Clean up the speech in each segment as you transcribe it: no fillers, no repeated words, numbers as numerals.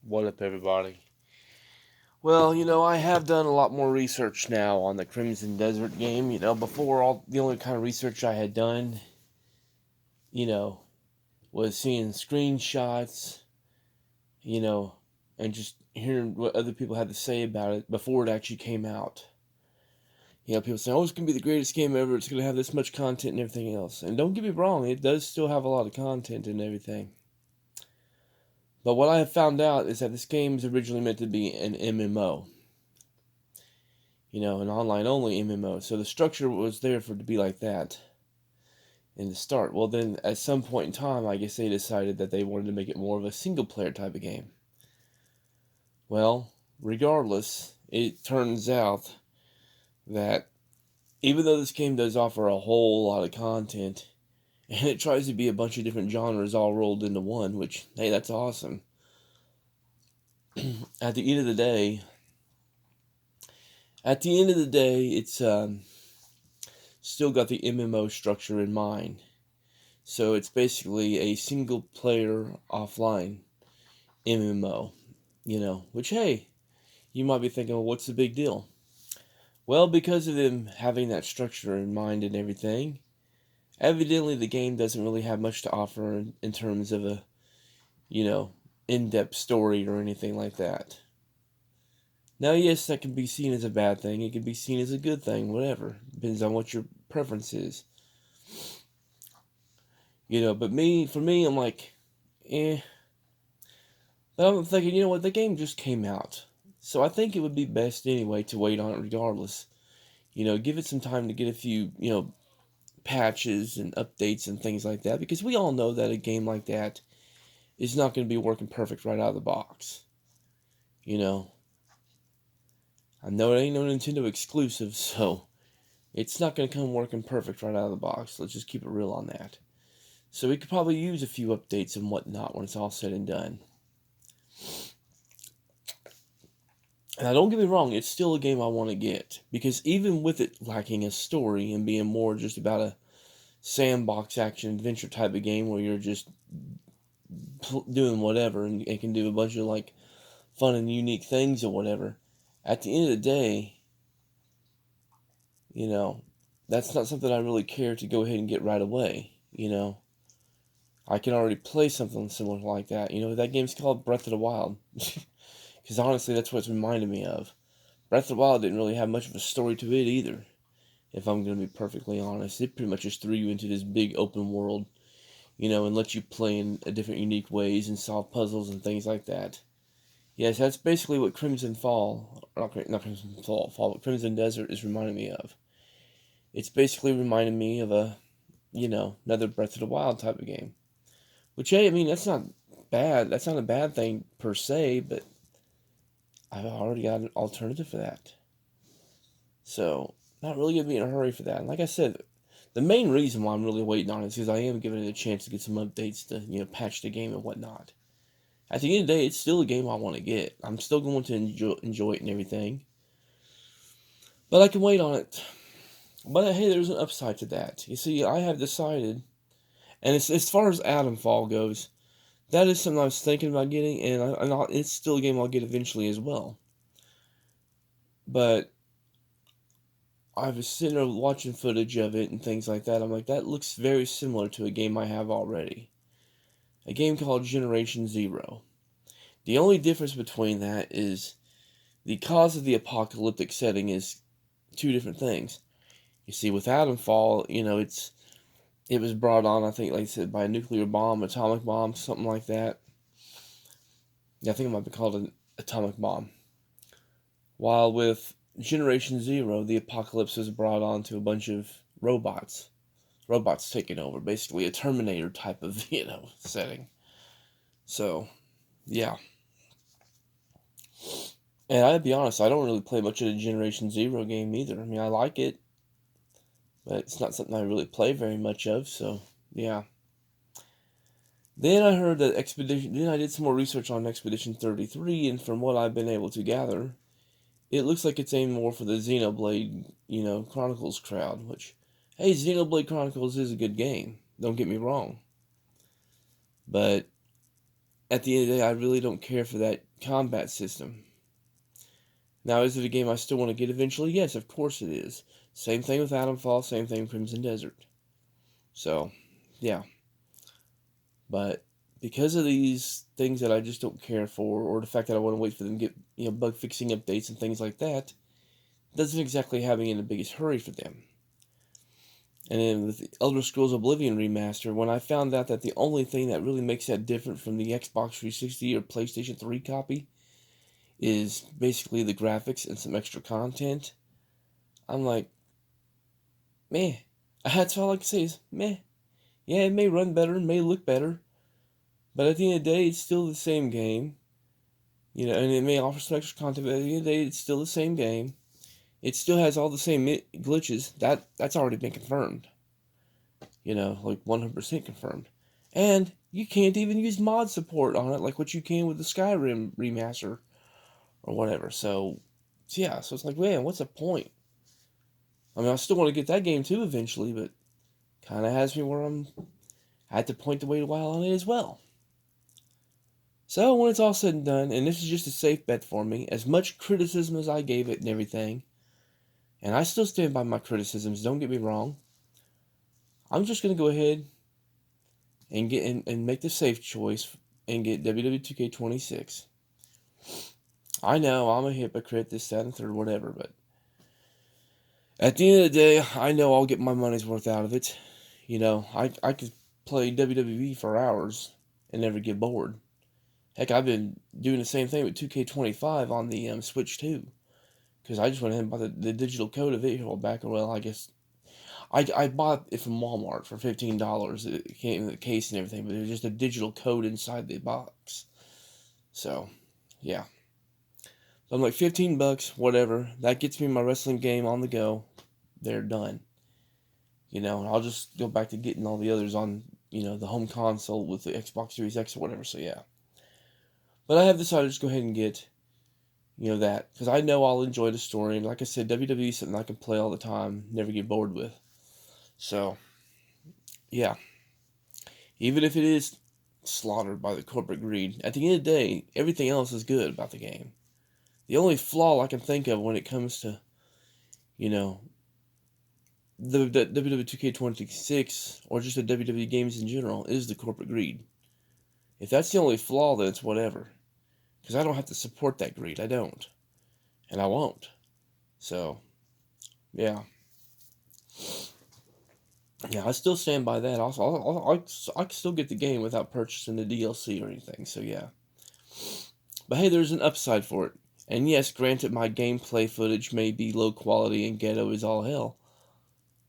What up, everybody? Well, I have done a lot more research now on the Crimson Desert game. Before all the only kind of research I had done, you know, was seeing screenshots, you know, and just hearing what other people had to say about it before it actually came out. People say, "Oh, it's gonna be the greatest game ever. It's gonna have this much content and everything else." And don't get me wrong, it does still have a lot of content and everything. But what I have found out is that this game is originally meant to be an MMO. An online only MMO. So the structure was there for it to be like that in the start. Well, then at some point in time, I guess they decided that they wanted to make it more of a single player type of game. Well, regardless, it turns out that even though this game does offer a whole lot of content, and it tries to be a bunch of different genres all rolled into one, which, hey, that's awesome. At the end of the day, it's still got the MMO structure in mind. So it's basically a single player offline MMO, which, hey, you might be thinking, well, what's the big deal? Well, because of them having that structure in mind and everything, evidently the game doesn't really have much to offer in terms of a, you know, in-depth story or anything like that. Now, yes, that can be seen as a bad thing. It can be seen as a good thing, whatever. Depends on what your preference is. But for me, I'm like, eh. But I'm thinking, you know what, the game just came out. So I think it would be best anyway to wait on it regardless. Give it some time to get a few, patches and updates and things like that. Because we all know that a game like that is not going to be working perfect right out of the box. You know, I know it ain't no Nintendo exclusive, so it's not going to come working perfect right out of the box. Let's just keep it real on that. So we could probably use a few updates and whatnot when it's all said and done. Now, don't get me wrong, it's still a game I want to get. Because even with it lacking a story and being more just about a sandbox action adventure type of game where you're just doing whatever and can do a bunch of like fun and unique things or whatever, at the end of the day, you know, that's not something I really care to go ahead and get right away. I can already play something similar like that. That game's called Breath of the Wild. Because honestly, that's what it's reminded me of. Breath of the Wild didn't really have much of a story to it either, if I'm going to be perfectly honest. It pretty much just threw you into this big open world, and let you play in different unique ways and solve puzzles and things like that. Yes, that's basically what Crimson Fall, not Crimson Fall, but Crimson Desert is reminding me of. It's basically reminding me of another Breath of the Wild type of game. Which, hey, I mean, that's not bad. That's not a bad thing per se, but I've already got an alternative for that. So, not really going to be in a hurry for that. And like I said, the main reason why I'm really waiting on it is because I am giving it a chance to get some updates to, patch the game and whatnot. At the end of the day, it's still a game I want to get. I'm still going to enjoy it and everything. But I can wait on it. But hey, there's an upside to that. You see, I have decided, and it's, as far as Atomfall goes, that is something I was thinking about getting, and it's still a game I'll get eventually as well. But I was sitting there watching footage of it and things like that. I'm like, that looks very similar to a game I have already. A game called Generation Zero. The only difference between that is the cause of the apocalyptic setting is two different things. You see, with Atomfall, it was brought on, I think, like I said, by a nuclear bomb, atomic bomb, something like that. Yeah, I think it might be called an atomic bomb. While with Generation Zero, the apocalypse was brought on to a bunch of robots. Robots taking over, basically a Terminator type of, setting. So, yeah. And I'd be honest, I don't really play much of the Generation Zero game either. I mean, I like it, but it's not something I really play very much of, so, yeah. Then I heard that then I did some more research on Expedition 33, and from what I've been able to gather, it looks like it's aimed more for the Xenoblade, Chronicles crowd, which, hey, Xenoblade Chronicles is a good game. Don't get me wrong. But at the end of the day, I really don't care for that combat system. Now, is it a game I still want to get eventually? Yes, of course it is. Same thing with Atomfall, same thing with Crimson Desert. So, yeah. But because of these things that I just don't care for, or the fact that I want to wait for them to get bug fixing updates and things like that, doesn't exactly have me in the biggest hurry for them. And then with the Elder Scrolls Oblivion remaster, when I found out that the only thing that really makes that different from the Xbox 360 or PlayStation 3 copy is basically the graphics and some extra content, I'm like, meh. That's all I can say is meh. Yeah, it may run better, it may look better, but at the end of the day, it's still the same game. And it may offer some extra content, but at the end of the day, it's still the same game. It still has all the same glitches. That's already been confirmed. Like 100% confirmed. And you can't even use mod support on it like what you can with the Skyrim remaster or whatever. So yeah, so it's like, man, what's the point? I mean, I still want to get that game too eventually, but kind of has me where I'm at the point to wait a while on it as well. So when it's all said and done, and this is just a safe bet for me, as much criticism as I gave it and everything, and I still stand by my criticisms, don't get me wrong, I'm just going to go ahead and and make the safe choice and get WWE 2K26. I know I'm a hypocrite, this, that, and third, whatever, but at the end of the day, I know I'll get my money's worth out of it. I could play WWE for hours and never get bored. Heck, I've been doing the same thing with 2K25 on the Switch too, because I just went ahead and bought the digital code of it. Well, back, well, I guess I bought it from Walmart for $15. It came in the case and everything, but it was just a digital code inside the box. So, yeah. I'm like, $15, whatever. That gets me my wrestling game on the go. They're done. And I'll just go back to getting all the others on, the home console with the Xbox Series X or whatever. So, yeah. But I have decided to just go ahead and get, that. Because I know I'll enjoy the story. And like I said, WWE is something I can play all the time, never get bored with. So, yeah. Even if it is slaughtered by the corporate greed, at the end of the day, everything else is good about the game. The only flaw I can think of when it comes to, the WWE 2K26 or just the WWE games in general is the corporate greed. If that's the only flaw, then it's whatever. Because I don't have to support that greed. I don't. And I won't. So, yeah. Yeah, I still stand by that. Also, I can still get the game without purchasing the DLC or anything. So, yeah. But hey, there's an upside for it. And yes, granted, my gameplay footage may be low quality and ghetto as all hell.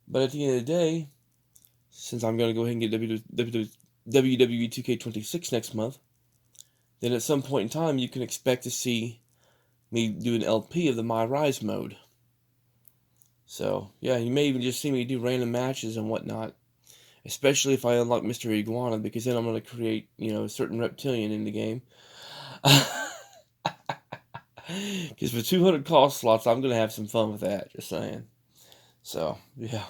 But at the end of the day, since I'm going to go ahead and get WWE 2K26 next month, then at some point in time, you can expect to see me do an LP of the My Rise mode. So, yeah, you may even just see me do random matches and whatnot. Especially if I unlock Mr. Iguana, because then I'm going to create, a certain reptilian in the game. Because for 200 call slots, I'm going to have some fun with that, just saying. So, yeah.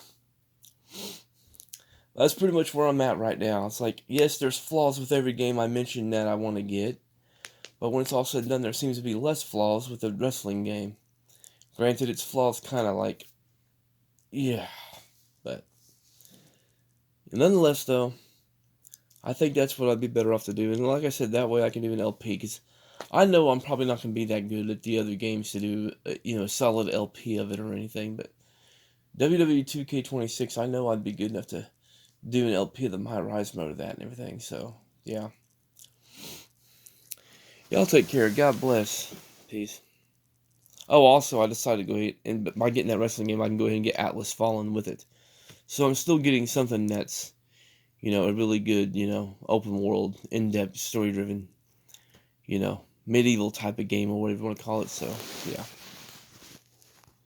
That's pretty much where I'm at right now. It's like, yes, there's flaws with every game I mentioned that I want to get. But when it's all said and done, there seems to be less flaws with the wrestling game. Granted, its flaws kind of like, yeah. But nonetheless, though, I think that's what I'd be better off to do. And like I said, that way I can do an LP. Because I know I'm probably not going to be that good at the other games to do, a solid LP of it or anything. But WWE 2K26, I know I'd be good enough to do an LP of the My Rise mode of that and everything. So, yeah. Y'all take care. God bless. Peace. Oh, also, I decided to go ahead and by getting that wrestling game, I can go ahead and get Atlas Fallen with it. So I'm still getting something that's, a really good, open world, in-depth, story-driven, medieval type of game or whatever you want to call it. So, yeah.